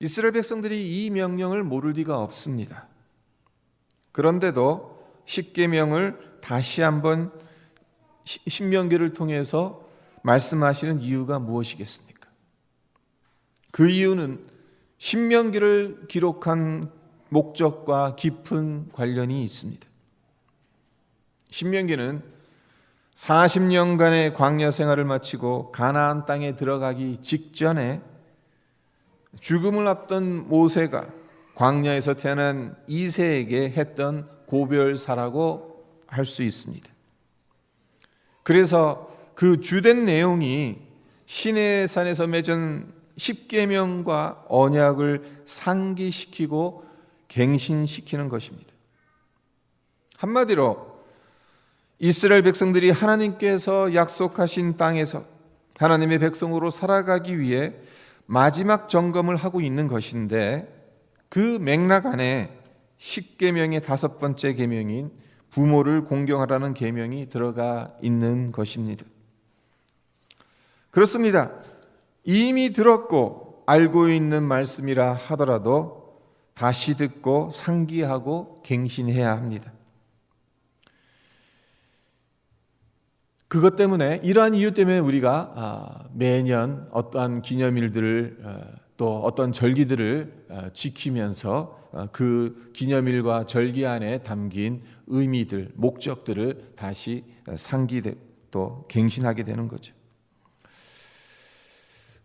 이스라엘 백성들이 이 명령을 모를 리가 없습니다. 그런데도 십계명을 다시 한번 신명기를 통해서 말씀하시는 이유가 무엇이겠습니까? 그 이유는 신명기를 기록한 목적과 깊은 관련이 있습니다. 신명기는 40년간의 광야 생활을 마치고 가나안 땅에 들어가기 직전에 죽음을 앞둔 모세가 광야에서 태어난 이새에게 했던 고별사라고 할 수 있습니다. 그래서 그 주된 내용이 시내산에서 맺은 십계명과 언약을 상기시키고 갱신시키는 것입니다. 한마디로 이스라엘 백성들이 하나님께서 약속하신 땅에서 하나님의 백성으로 살아가기 위해 마지막 점검을 하고 있는 것인데, 그 맥락 안에 십계명의 5번째 계명인 부모를 공경하라는 계명이 들어가 있는 것입니다. 그렇습니다. 이미 들었고 알고 있는 말씀이라 하더라도 다시 듣고 상기하고 갱신해야 합니다. 그것 때문에, 이러한 이유 때문에 우리가 매년 어떠한 기념일들을 또 어떤 절기들을 지키면서 그 기념일과 절기 안에 담긴 의미들, 목적들을 다시 상기되고 또 갱신하게 되는 거죠.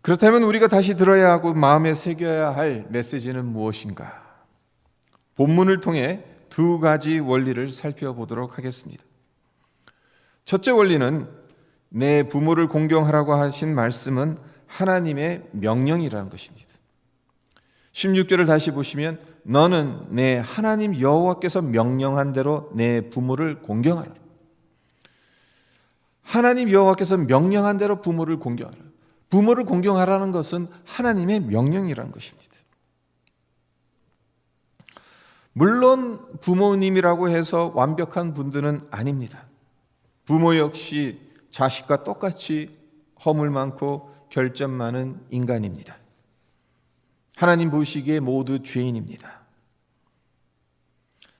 그렇다면 우리가 다시 들어야 하고 마음에 새겨야 할 메시지는 무엇인가? 본문을 통해 2가지 원리를 살펴보도록 하겠습니다. 첫째 원리는, 내 부모를 공경하라고 하신 말씀은 하나님의 명령이라는 것입니다. 16절을 다시 보시면, 너는 내 하나님 여호와께서 명령한 대로 내 부모를 공경하라. 하나님 여호와께서 명령한 대로 부모를 공경하라. 부모를 공경하라는 것은 하나님의 명령이라는 것입니다. 물론 부모님이라고 해서 완벽한 분들은 아닙니다. 부모 역시 자식과 똑같이 허물 많고 결점 많은 인간입니다. 하나님 보시기에 모두 죄인입니다.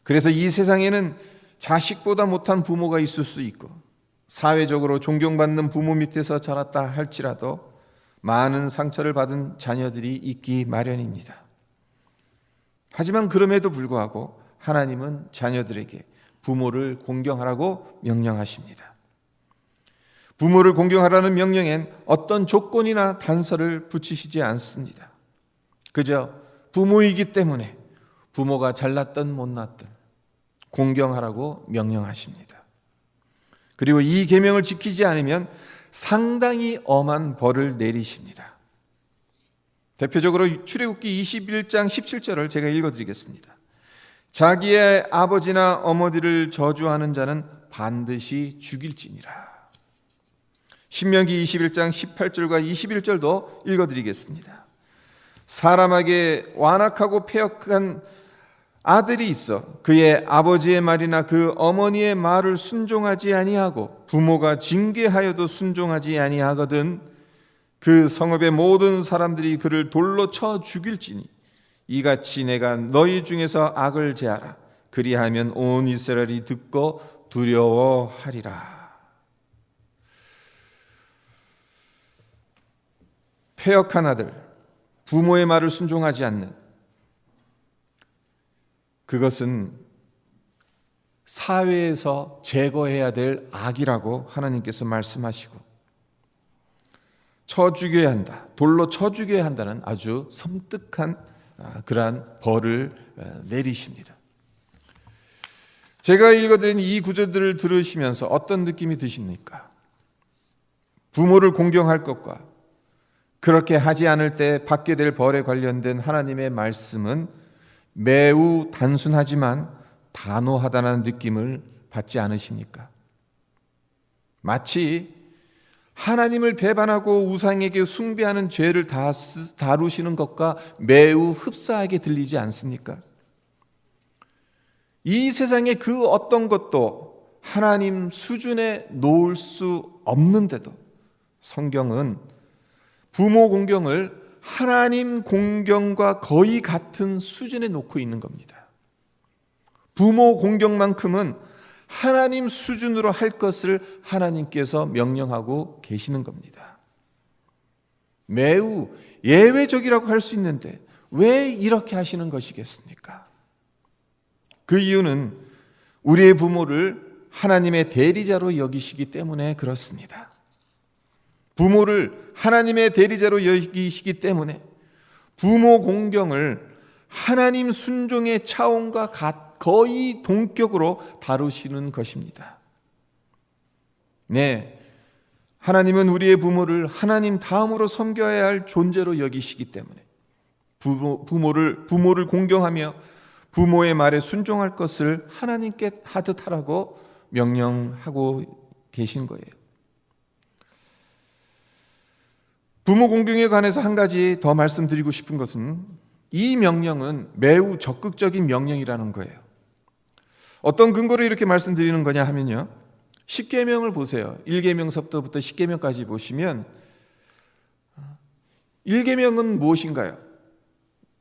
그래서 이 세상에는 자식보다 못한 부모가 있을 수 있고, 사회적으로 존경받는 부모 밑에서 자랐다 할지라도 많은 상처를 받은 자녀들이 있기 마련입니다. 하지만 그럼에도 불구하고 하나님은 자녀들에게 부모를 공경하라고 명령하십니다. 부모를 공경하라는 명령엔 어떤 조건이나 단서를 붙이시지 않습니다. 그저 부모이기 때문에 부모가 잘났든 못났든 공경하라고 명령하십니다. 그리고 이 계명을 지키지 않으면 상당히 엄한 벌을 내리십니다. 대표적으로 출애굽기 21장 17절을 제가 읽어드리겠습니다. 자기의 아버지나 어머니를 저주하는 자는 반드시 죽일지니라. 신명기 21장 18절과 21절도 읽어드리겠습니다. 사람에게 완악하고 패역한 아들이 있어 그의 아버지의 말이나 그 어머니의 말을 순종하지 아니하고 부모가 징계하여도 순종하지 아니하거든 그 성읍의 모든 사람들이 그를 돌로 쳐 죽일지니 이같이 내가 너희 중에서 악을 제하라. 그리하면 온 이스라엘이 듣고 두려워하리라. 패역한 아들, 부모의 말을 순종하지 않는, 그것은 사회에서 제거해야 될 악이라고 하나님께서 말씀하시고, 쳐 죽여야 한다, 돌로 쳐 죽여야 한다는 아주 섬뜩한 그러한 벌을 내리십니다. 제가 읽어드린 이 구절들을 들으시면서 어떤 느낌이 드십니까? 부모를 공경할 것과 그렇게 하지 않을 때 받게 될 벌에 관련된 하나님의 말씀은 매우 단순하지만 단호하다는 느낌을 받지 않으십니까? 마치 하나님을 배반하고 우상에게 숭배하는 죄를 다루시는 것과 매우 흡사하게 들리지 않습니까? 이 세상의 그 어떤 것도 하나님 수준에 놓을 수 없는데도 성경은 부모 공경을 하나님 공경과 거의 같은 수준에 놓고 있는 겁니다. 부모 공경만큼은 하나님 수준으로 할 것을 하나님께서 명령하고 계시는 겁니다. 매우 예외적이라고 할 수 있는데 왜 이렇게 하시는 것이겠습니까? 그 이유는 우리의 부모를 하나님의 대리자로 여기시기 때문에 그렇습니다. 부모를 하나님의 대리자로 여기시기 때문에 부모 공경을 하나님 순종의 차원과 거의 동격으로 다루시는 것입니다. 네, 하나님은 우리의 부모를 하나님 다음으로 섬겨야 할 존재로 여기시기 때문에 부모를 공경하며 부모의 말에 순종할 것을 하나님께 하듯 하라고 명령하고 계신 거예요. 부모 공경에 관해서 한 가지 더 말씀드리고 싶은 것은 이 명령은 매우 적극적인 명령이라는 거예요. 어떤 근거로 이렇게 말씀드리는 거냐 하면요, 10계명을 보세요. 1계명서부터 10계명까지 보시면 1계명은 무엇인가요?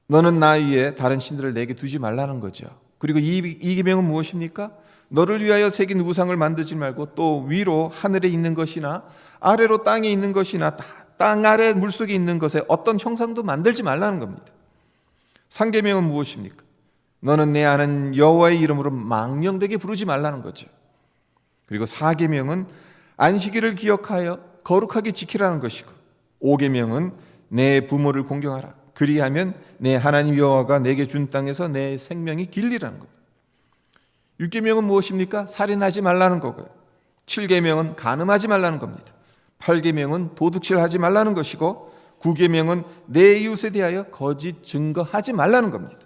너는 나 위에 다른 신들을 내게 두지 말라는 거죠. 그리고 2계명은 무엇입니까? 너를 위하여 새긴 우상을 만들지 말고 또 위로 하늘에 있는 것이나 아래로 땅에 있는 것이나 땅 아래 물속에 있는 것에 어떤 형상도 만들지 말라는 겁니다. 3계명은 무엇입니까? 너는 내 아는 여호와의 이름으로 망령되게 부르지 말라는 거죠. 그리고 4계명은 안식일을 기억하여 거룩하게 지키라는 것이고 5계명은 내 부모를 공경하라. 그리하면 내 하나님 여호와가 내게 준 땅에서 내 생명이 길리라는 겁니다. 6계명은 무엇입니까? 살인하지 말라는 거고요. 7계명은 간음하지 말라는 겁니다. 8계명은 도둑질하지 말라는 것이고 9계명은 내 이웃에 대하여 거짓 증거하지 말라는 겁니다.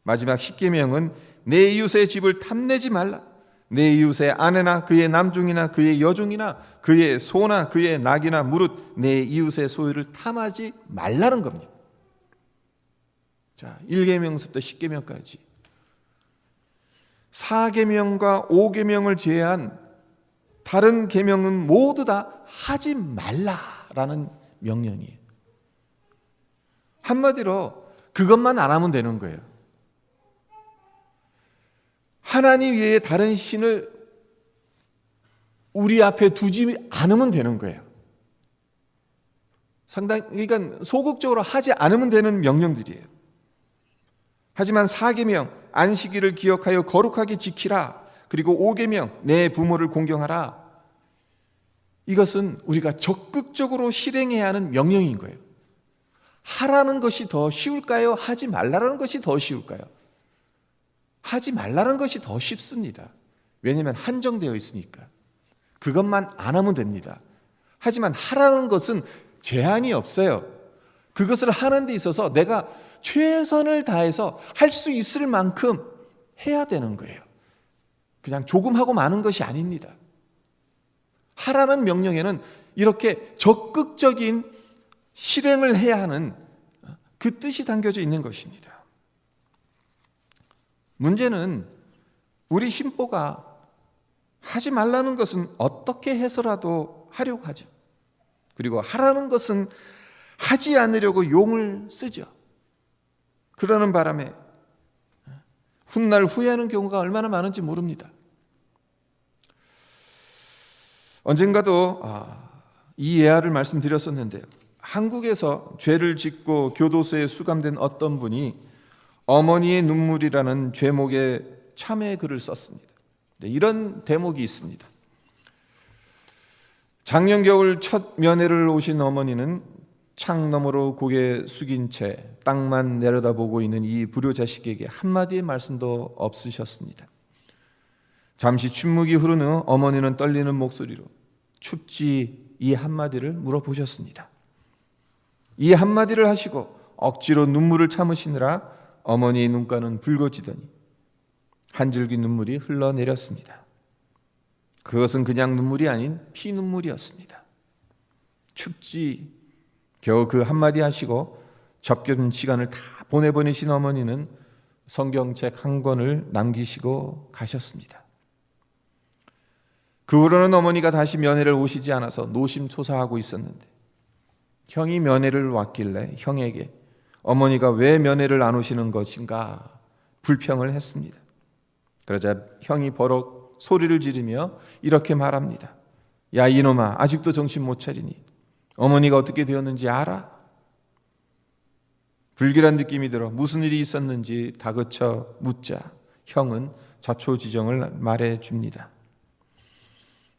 마지막 10계명은 내 이웃의 집을 탐내지 말라. 내 이웃의 아내나 그의 남중이나 그의 여중이나 그의 소나 그의 낙이나 무릇 내 이웃의 소유를 탐하지 말라는 겁니다. 자, 1계명서부터 10계명까지 4계명과 5계명을 제외한 다른 계명은 모두 다 하지 말라라는 명령이에요. 한마디로 그것만 안 하면 되는 거예요. 하나님 외에 다른 신을 우리 앞에 두지 않으면 되는 거예요. 상당히 그러니까 소극적으로 하지 않으면 되는 명령들이에요. 하지만 4계명 안식일을 기억하여 거룩하게 지키라. 그리고 5계명 내 부모를 공경하라. 이것은 우리가 적극적으로 실행해야 하는 명령인 거예요. 하라는 것이 더 쉬울까요? 하지 말라는 것이 더 쉬울까요? 하지 말라는 것이 더 쉽습니다. 왜냐하면 한정되어 있으니까. 그것만 안 하면 됩니다. 하지만 하라는 것은 제한이 없어요. 그것을 하는 데 있어서 내가 최선을 다해서 할 수 있을 만큼 해야 되는 거예요. 그냥 조금 하고 마는 것이 아닙니다. 하라는 명령에는 이렇게 적극적인 실행을 해야 하는 그 뜻이 담겨져 있는 것입니다. 문제는 우리 신보가 하지 말라는 것은 어떻게 해서라도 하려고 하죠. 그리고 하라는 것은 하지 않으려고 용을 쓰죠. 그러는 바람에 훗날 후회하는 경우가 얼마나 많은지 모릅니다. 언젠가도 이 예화를 말씀드렸었는데요. 한국에서 죄를 짓고 교도소에 수감된 어떤 분이 어머니의 눈물이라는 제목의 참회 글을 썼습니다. 이런 대목이 있습니다. 작년 겨울 첫 면회를 오신 어머니는 창 너머로 고개 숙인 채 땅만 내려다보고 있는 이 불효 자식에게 한마디의 말씀도 없으셨습니다. 잠시 침묵이 흐른 후 어머니는 떨리는 목소리로 춥지 이 한마디를 물어보셨습니다. 이 한마디를 하시고 억지로 눈물을 참으시느라 어머니의 눈가는 붉어지더니 한 줄기 눈물이 흘러내렸습니다. 그것은 그냥 눈물이 아닌 피눈물이었습니다. 춥지 겨우 그 한마디 하시고 접견 시간을 다 보내보내신 어머니는 성경책 한 권을 남기시고 가셨습니다. 그 후로는 어머니가 다시 면회를 오시지 않아서 노심초사하고 있었는데 형이 면회를 왔길래 형에게 어머니가 왜 면회를 안 오시는 것인가 불평을 했습니다. 그러자 형이 버럭 소리를 지르며 이렇게 말합니다. 야 이놈아, 아직도 정신 못 차리니 어머니가 어떻게 되었는지 알아? 불길한 느낌이 들어 무슨 일이 있었는지 다그쳐 묻자 형은 자초지종을 말해줍니다.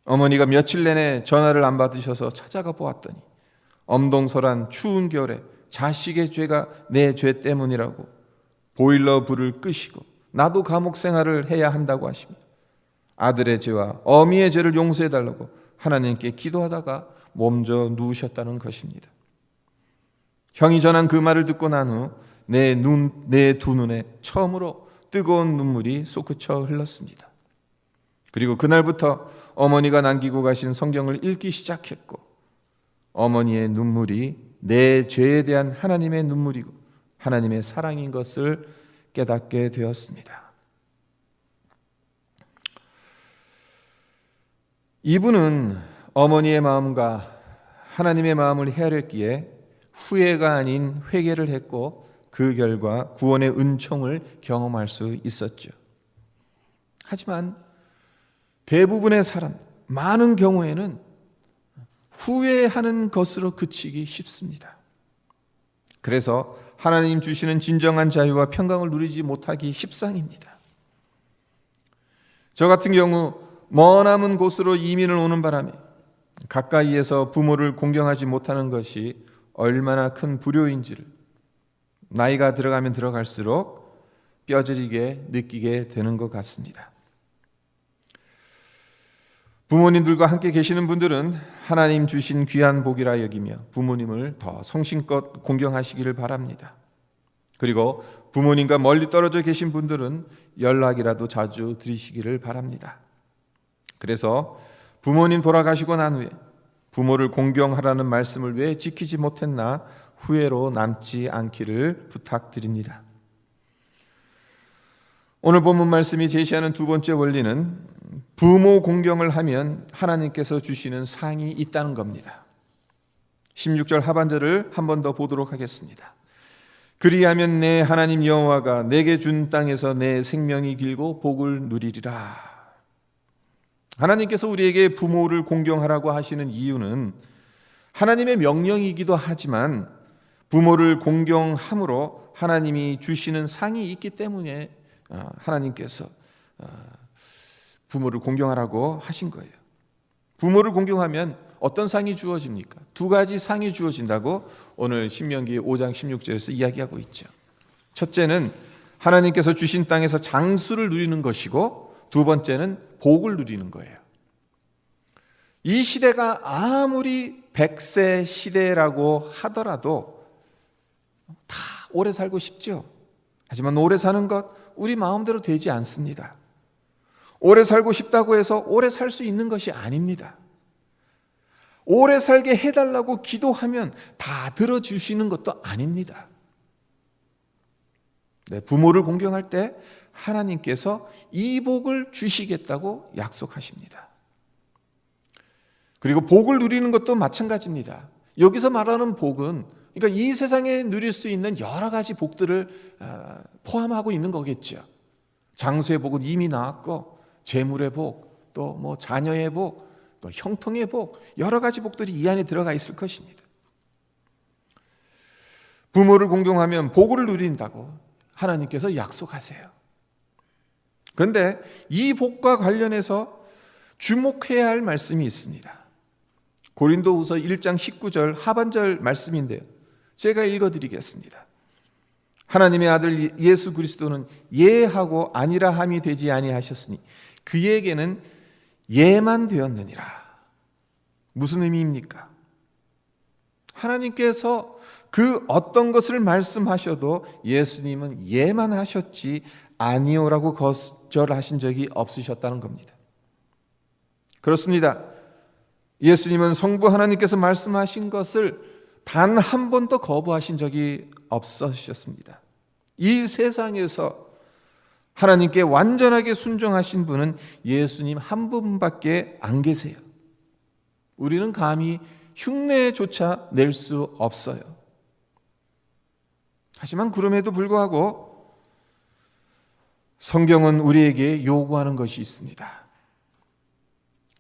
어머니가 며칠 내내 전화를 안 받으셔서 찾아가 보았더니 엄동설한 추운 겨울에 자식의 죄가 내 죄 때문이라고 보일러 불을 끄시고 나도 감옥 생활을 해야 한다고 하시며 아들의 죄와 어미의 죄를 용서해달라고 하나님께 기도하다가 몸져 누우셨다는 것입니다. 형이 전한 그 말을 듣고 난 후 내 두 눈에 처음으로 뜨거운 눈물이 솟구쳐 흘렀습니다. 그리고 그날부터 어머니가 남기고 가신 성경을 읽기 시작했고 어머니의 눈물이 내 죄에 대한 하나님의 눈물이고 하나님의 사랑인 것을 깨닫게 되었습니다. 이분은 어머니의 마음과 하나님의 마음을 헤아렸기에 후회가 아닌 회개를 했고 그 결과 구원의 은총을 경험할 수 있었죠. 하지만 대부분의 사람, 많은 경우에는 후회하는 것으로 그치기 쉽습니다. 그래서 하나님 주시는 진정한 자유와 평강을 누리지 못하기 십상입니다. 저 같은 경우 머나먼 곳으로 이민을 오는 바람에 가까이에서 부모를 공경하지 못하는 것이 얼마나 큰 불효인지를 나이가 들어가면 들어갈수록 뼈저리게 느끼게 되는 것 같습니다. 부모님들과 함께 계시는 분들은 하나님 주신 귀한 복이라 여기며 부모님을 더 성심껏 공경하시기를 바랍니다. 그리고 부모님과 멀리 떨어져 계신 분들은 연락이라도 자주 드리시기를 바랍니다. 그래서 부모님 돌아가시고 난 후에 부모를 공경하라는 말씀을 왜 지키지 못했나 후회로 남지 않기를 부탁드립니다. 오늘 본문 말씀이 제시하는 두 번째 원리는 부모 공경을 하면 하나님께서 주시는 상이 있다는 겁니다. 16절 하반절을 한 번 더 보도록 하겠습니다. 그리하면 내 하나님 여호와가 내게 준 땅에서 내 생명이 길고 복을 누리리라. 하나님께서 우리에게 부모를 공경하라고 하시는 이유는 하나님의 명령이기도 하지만 부모를 공경함으로 하나님이 주시는 상이 있기 때문에 하나님께서 부모를 공경하라고 하신 거예요. 부모를 공경하면 어떤 상이 주어집니까? 두 가지 상이 주어진다고 오늘 신명기 5장 16절에서 이야기하고 있죠. 첫째는 하나님께서 주신 땅에서 장수를 누리는 것이고 두 번째는 복을 누리는 거예요. 이 시대가 아무리 100세 시대라고 하더라도 다 오래 살고 싶죠. 하지만 오래 사는 것 우리 마음대로 되지 않습니다. 오래 살고 싶다고 해서 오래 살 수 있는 것이 아닙니다. 오래 살게 해달라고 기도하면 다 들어주시는 것도 아닙니다. 부모를 공경할 때 하나님께서 이 복을 주시겠다고 약속하십니다. 그리고 복을 누리는 것도 마찬가지입니다. 여기서 말하는 복은 그러니까 이 세상에 누릴 수 있는 여러 가지 복들을 포함하고 있는 거겠죠. 장수의 복은 이미 나왔고 재물의 복, 또 뭐 자녀의 복, 또 형통의 복, 여러 가지 복들이 이 안에 들어가 있을 것입니다. 부모를 공경하면 복을 누린다고 하나님께서 약속하세요. 그런데 이 복과 관련해서 주목해야 할 말씀이 있습니다. 고린도후서 1장 19절 하반절 말씀인데요. 제가 읽어드리겠습니다. 하나님의 아들 예수 그리스도는 예하고 아니라 함이 되지 아니하셨으니 그에게는 예만 되었느니라. 무슨 의미입니까? 하나님께서 그 어떤 것을 말씀하셔도 예수님은 예만 하셨지 아니오라고 거절하신 적이 없으셨다는 겁니다. 그렇습니다. 예수님은 성부 하나님께서 말씀하신 것을 단 한 번도 거부하신 적이 없으셨습니다. 이 세상에서 하나님께 완전하게 순종하신 분은 예수님 한 분밖에 안 계세요. 우리는 감히 흉내조차 낼 수 없어요. 하지만 그럼에도 불구하고 성경은 우리에게 요구하는 것이 있습니다.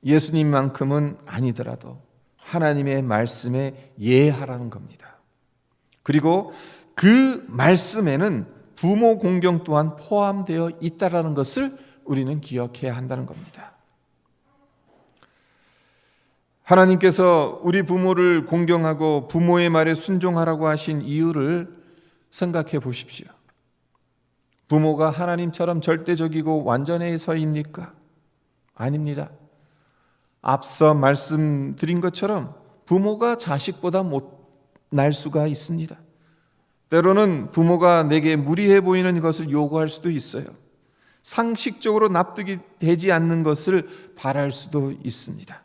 예수님만큼은 아니더라도 하나님의 말씀에 예하라는 겁니다. 그리고 그 말씀에는 부모 공경 또한 포함되어 있다는 것을 우리는 기억해야 한다는 겁니다. 하나님께서 우리 부모를 공경하고 부모의 말에 순종하라고 하신 이유를 생각해 보십시오. 부모가 하나님처럼 절대적이고 완전해서입니까? 아닙니다. 앞서 말씀드린 것처럼 부모가 자식보다 못날 수가 있습니다. 때로는 부모가 내게 무리해 보이는 것을 요구할 수도 있어요. 상식적으로 납득이 되지 않는 것을 바랄 수도 있습니다.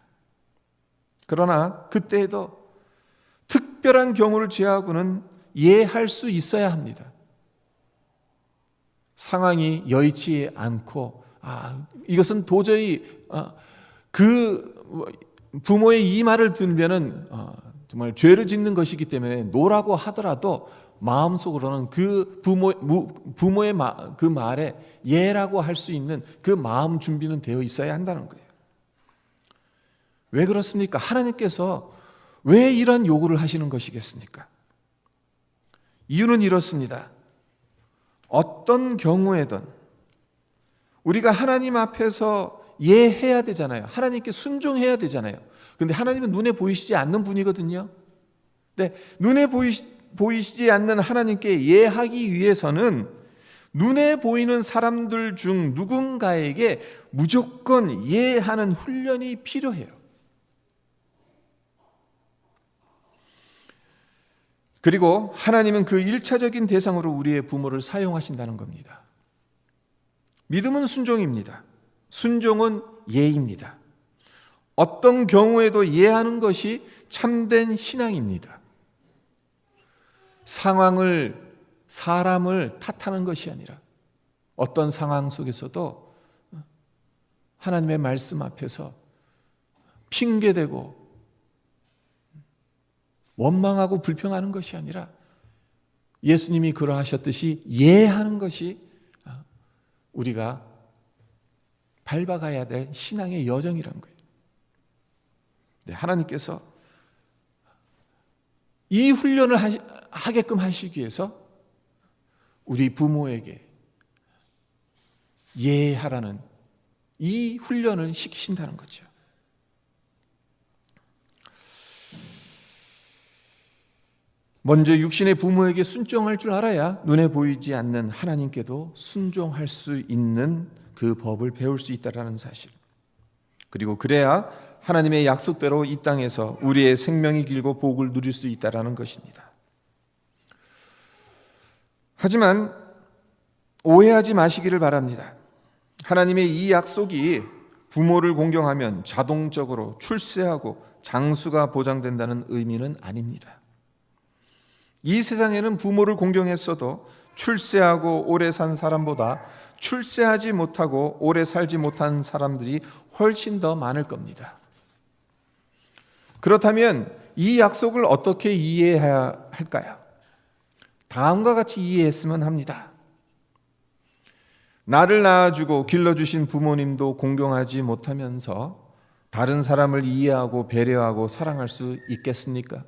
그러나 그때에도 특별한 경우를 제하고는 예할 수 있어야 합니다. 상황이 여의치 않고 이것은 도저히 그 부모의 이 말을 들으면은 정말 죄를 짓는 것이기 때문에 노라고 하더라도 마음속으로는 그 부모의 그 말에 예라고 할 수 있는 그 마음 준비는 되어 있어야 한다는 거예요. 왜 그렇습니까? 하나님께서 왜 이런 요구를 하시는 것이겠습니까? 이유는 이렇습니다. 어떤 경우에든 우리가 하나님 앞에서 예해야 되잖아요. 하나님께 순종해야 되잖아요. 근데 하나님은 눈에 보이시지 않는 분이거든요. 네, 눈에 보이시지 않는 하나님께 예하기 위해서는 눈에 보이는 사람들 중 누군가에게 무조건 예하는 훈련이 필요해요. 그리고 하나님은 그 1차적인 대상으로 우리의 부모를 사용하신다는 겁니다. 믿음은 순종입니다. 순종은 예입니다. 어떤 경우에도 예하는 것이 참된 신앙입니다. 사람을 탓하는 것이 아니라 어떤 상황 속에서도 하나님의 말씀 앞에서 핑계대고 원망하고 불평하는 것이 아니라 예수님이 그러하셨듯이 예하는 것이 우리가 밟아가야 될 신앙의 여정이라는 거예요. 네, 하나님께서 이 훈련을 하게끔 하시기 위해서 우리 부모에게 예하라는 이 훈련을 시키신다는 거죠. 먼저 육신의 부모에게 순종할 줄 알아야 눈에 보이지 않는 하나님께도 순종할 수 있는 그 법을 배울 수 있다는 사실. 그리고 그래야 하나님의 약속대로 이 땅에서 우리의 생명이 길고 복을 누릴 수 있다는 것입니다. 하지만 오해하지 마시기를 바랍니다. 하나님의 이 약속이 부모를 공경하면 자동적으로 출세하고 장수가 보장된다는 의미는 아닙니다. 이 세상에는 부모를 공경했어도 출세하고 오래 산 사람보다 출세하지 못하고 오래 살지 못한 사람들이 훨씬 더 많을 겁니다. 그렇다면 이 약속을 어떻게 이해해야 할까요? 다음과 같이 이해했으면 합니다. 나를 낳아주고 길러주신 부모님도 공경하지 못하면서 다른 사람을 이해하고 배려하고 사랑할 수 있겠습니까?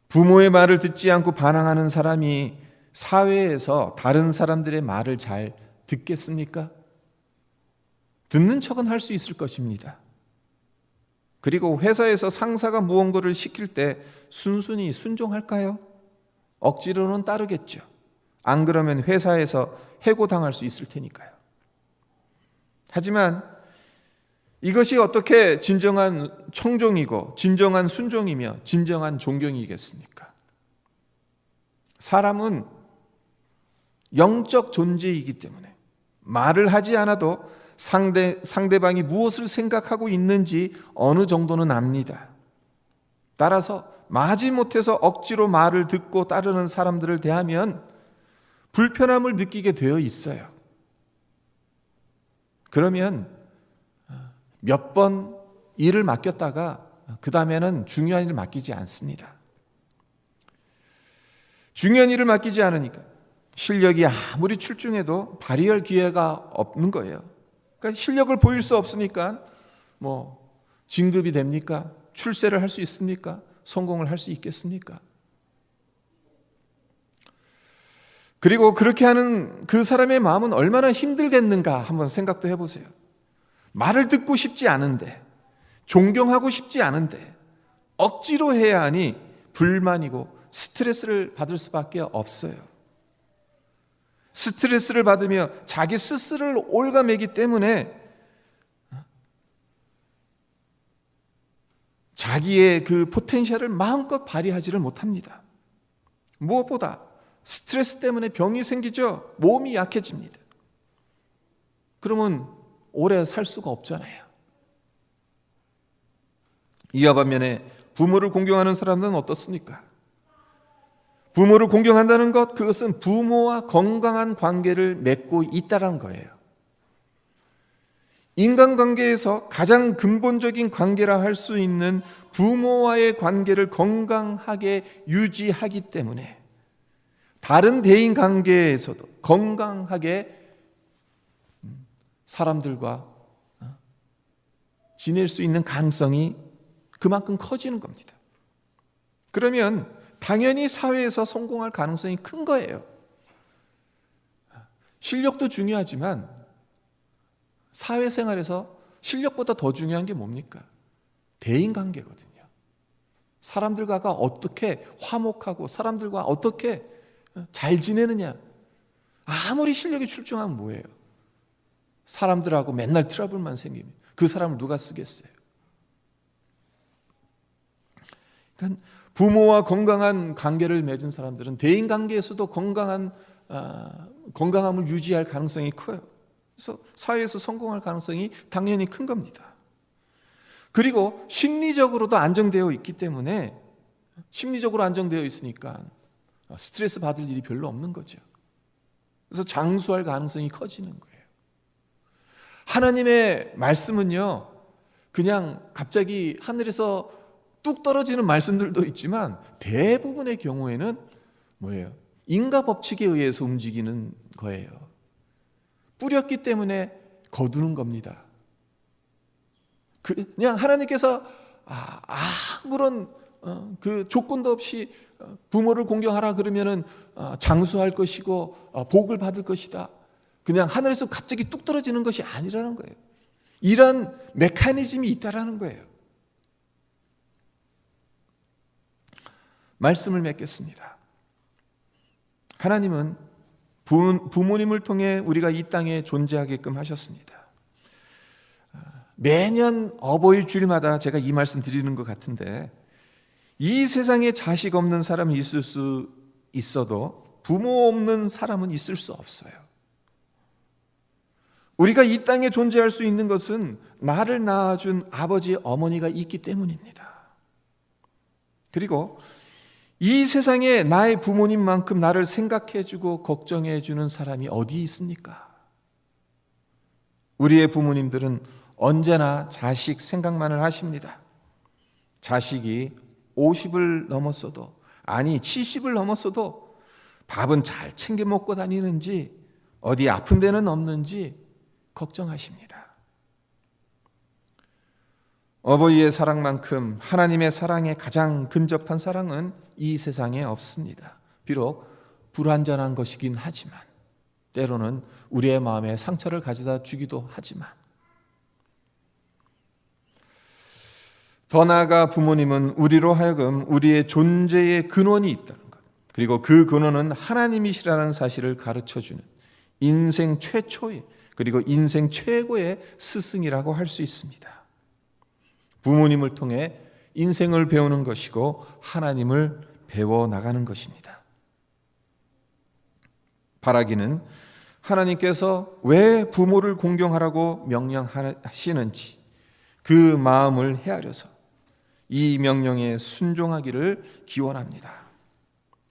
부모의 말을 듣지 않고 반항하는 사람이 사회에서 다른 사람들의 말을 잘 듣겠습니까? 듣는 척은 할 수 있을 것입니다. 그리고 회사에서 상사가 무언가를 시킬 때 순순히 순종할까요? 억지로는 따르겠죠. 안 그러면 회사에서 해고당할 수 있을 테니까요. 하지만 이것이 어떻게 진정한 청종이고 진정한 순종이며 진정한 존경이겠습니까? 사람은 영적 존재이기 때문에 말을 하지 않아도 상대방이 무엇을 생각하고 있는지 어느 정도는 압니다. 따라서 마지못해서 억지로 말을 듣고 따르는 사람들을 대하면 불편함을 느끼게 되어 있어요. 그러면 몇 번 일을 맡겼다가 그 다음에는 중요한 일을 맡기지 않습니다. 중요한 일을 맡기지 않으니까 실력이 아무리 출중해도 발휘할 기회가 없는 거예요. 그러니까 실력을 보일 수 없으니까 진급이 됩니까? 출세를 할 수 있습니까? 성공을 할 수 있겠습니까? 그리고 그렇게 하는 그 사람의 마음은 얼마나 힘들겠는가 한번 생각도 해보세요. 말을 듣고 싶지 않은데, 존경하고 싶지 않은데 억지로 해야 하니 불만이고 스트레스를 받을 수밖에 없어요. 스트레스를 받으며 자기 스스로를 올가매기 때문에 자기의 그 포텐셜을 마음껏 발휘하지를 못합니다. 무엇보다 스트레스 때문에 병이 생기죠. 몸이 약해집니다. 그러면 오래 살 수가 없잖아요. 이와 반면에 부모를 공경하는 사람들은 어떻습니까? 부모를 공경한다는 것, 그것은 부모와 건강한 관계를 맺고 있다는 거예요. 인간관계에서 가장 근본적인 관계라 할 수 있는 부모와의 관계를 건강하게 유지하기 때문에 다른 대인 관계에서도 건강하게 사람들과 지낼 수 있는 가능성이 그만큼 커지는 겁니다. 그러면 당연히 사회에서 성공할 가능성이 큰 거예요. 실력도 중요하지만 사회생활에서 실력보다 더 중요한 게 뭡니까? 대인관계거든요. 사람들과 어떻게 화목하고 사람들과 어떻게 잘 지내느냐. 아무리 실력이 출중하면 뭐예요? 사람들하고 맨날 트러블만 생기면 그 사람을 누가 쓰겠어요? 그러니까 부모와 건강한 관계를 맺은 사람들은 대인관계에서도 건강함을 유지할 가능성이 커요. 그래서 사회에서 성공할 가능성이 당연히 큰 겁니다. 그리고 심리적으로도 안정되어 있기 때문에 심리적으로 안정되어 있으니까 스트레스 받을 일이 별로 없는 거죠. 그래서 장수할 가능성이 커지는 거예요. 하나님의 말씀은요, 그냥 갑자기 하늘에서 뚝 떨어지는 말씀들도 있지만 대부분의 경우에는 뭐예요? 인과 법칙에 의해서 움직이는 거예요. 뿌렸기 때문에 거두는 겁니다. 그냥 하나님께서 아무런 그 조건도 없이 부모를 공경하라 그러면은 장수할 것이고 복을 받을 것이다. 그냥 하늘에서 갑자기 뚝 떨어지는 것이 아니라는 거예요. 이런 메커니즘이 있다라는 거예요. 말씀을 맺겠습니다. 하나님은 부모님을 통해 우리가 이 땅에 존재하게끔 하셨습니다. 매년 어버이 주일마다 제가 이 말씀 드리는 것 같은데, 이 세상에 자식 없는 사람은 있을 수 있어도 부모 없는 사람은 있을 수 없어요. 우리가 이 땅에 존재할 수 있는 것은 나를 낳아준 아버지, 어머니가 있기 때문입니다. 그리고 이 세상에 나의 부모님만큼 나를 생각해주고 걱정해주는 사람이 어디 있습니까? 우리의 부모님들은 언제나 자식 생각만을 하십니다. 자식이 50을 넘었어도, 아니 70을 넘었어도 밥은 잘 챙겨 먹고 다니는지, 어디 아픈 데는 없는지 걱정하십니다. 어버이의 사랑만큼 하나님의 사랑에 가장 근접한 사랑은 이 세상에 없습니다. 비록 불완전한 것이긴 하지만, 때로는 우리의 마음에 상처를 가져다 주기도 하지만, 더 나아가 부모님은 우리로 하여금 우리의 존재의 근원이 있다는 것, 그리고 그 근원은 하나님이시라는 사실을 가르쳐주는 인생 최초의, 그리고 인생 최고의 스승이라고 할 수 있습니다. 부모님을 통해 인생을 배우는 것이고 하나님을 배워나가는 것입니다. 바라기는 하나님께서 왜 부모를 공경하라고 명령하시는지 그 마음을 헤아려서 이 명령에 순종하기를 기원합니다.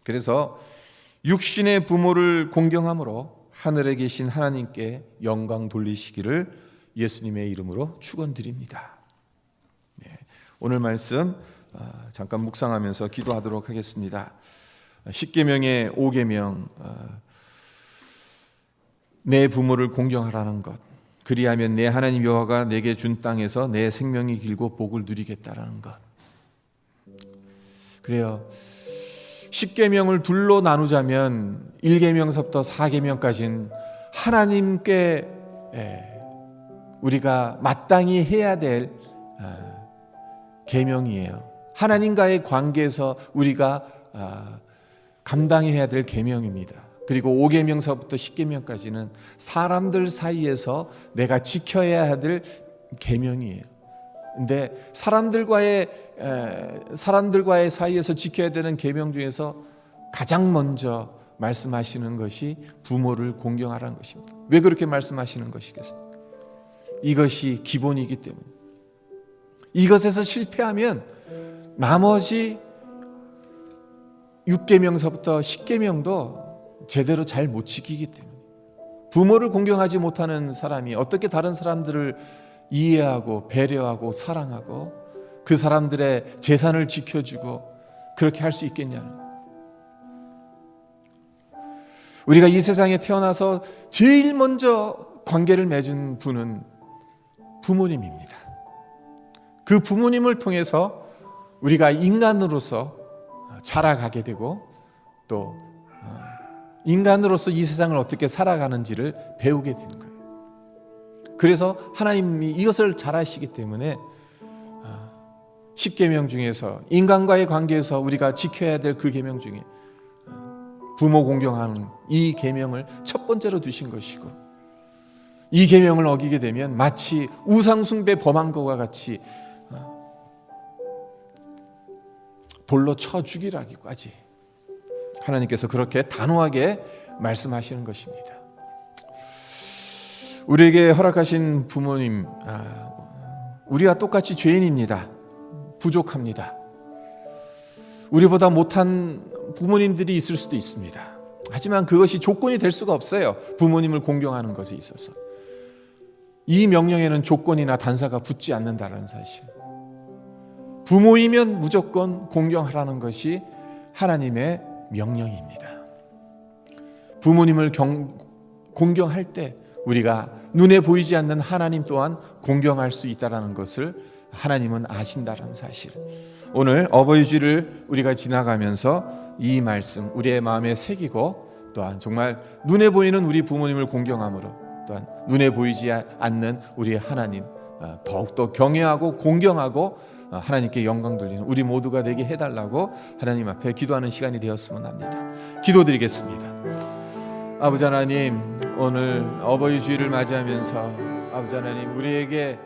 그래서 육신의 부모를 공경함으로 하늘에 계신 하나님께 영광 돌리시기를 예수님의 이름으로 축원드립니다. 오늘 말씀 잠깐 묵상하면서 기도하도록 하겠습니다. 십계명의 5계명, 내 부모를 공경하라는 것, 그리하면 내 하나님 여호와가 내게 준 땅에서 내 생명이 길고 복을 누리겠다라는 것. 그래요. 10계명을 둘로 나누자면 1계명서부터 4계명까지는 하나님께 우리가 마땅히 해야 될 계명이에요. 하나님과의 관계에서 우리가 감당해야 될 계명입니다. 그리고 5계명서부터 10계명까지는 사람들 사이에서 내가 지켜야 될 계명이에요. 근데 사람들과의 사이에서 지켜야 되는 계명 중에서 가장 먼저 말씀하시는 것이 부모를 공경하라는 것입니다. 왜 그렇게 말씀하시는 것이겠습니까? 이것이 기본이기 때문에. 이것에서 실패하면 나머지 6계명서부터 10계명도 제대로 잘 못 지키기 때문에. 부모를 공경하지 못하는 사람이 어떻게 다른 사람들을 이해하고 배려하고 사랑하고 그 사람들의 재산을 지켜주고 그렇게 할 수 있겠냐. 우리가 이 세상에 태어나서 제일 먼저 관계를 맺은 분은 부모님입니다. 그 부모님을 통해서 우리가 인간으로서 자라가게 되고 또 인간으로서 이 세상을 어떻게 살아가는지를 배우게 되는 거예요. 그래서 하나님이 이것을 잘 아시기 때문에 10계명 중에서 인간과의 관계에서 우리가 지켜야 될 그 계명 중에 부모 공경하는 이 계명을 첫 번째로 두신 것이고, 이 계명을 어기게 되면 마치 우상숭배 범한 것과 같이 돌로 쳐 죽이라기까지 하나님께서 그렇게 단호하게 말씀하시는 것입니다. 우리에게 허락하신 부모님, 우리와 똑같이 죄인입니다. 부족합니다. 우리보다 못한 부모님들이 있을 수도 있습니다. 하지만 그것이 조건이 될 수가 없어요. 부모님을 공경하는 것에 있어서. 이 명령에는 조건이나 단서가 붙지 않는다는 사실. 부모이면 무조건 공경하라는 것이 하나님의 명령입니다. 부모님을 공경할 때 우리가 눈에 보이지 않는 하나님 또한 공경할 수 있다는 것을 하나님은 아신다는 사실. 오늘 어버이 주일을 우리가 지나가면서 이 말씀 우리의 마음에 새기고, 또한 정말 눈에 보이는 우리 부모님을 공경함으로 또한 눈에 보이지 않는 우리의 하나님 더욱더 경외하고 공경하고 하나님께 영광 돌리는 우리 모두가 되게 해달라고 하나님 앞에 기도하는 시간이 되었으면 합니다. 기도드리겠습니다. 아버지 하나님, 오늘 어버이 주일을 맞이하면서 아버지 하나님, 우리에게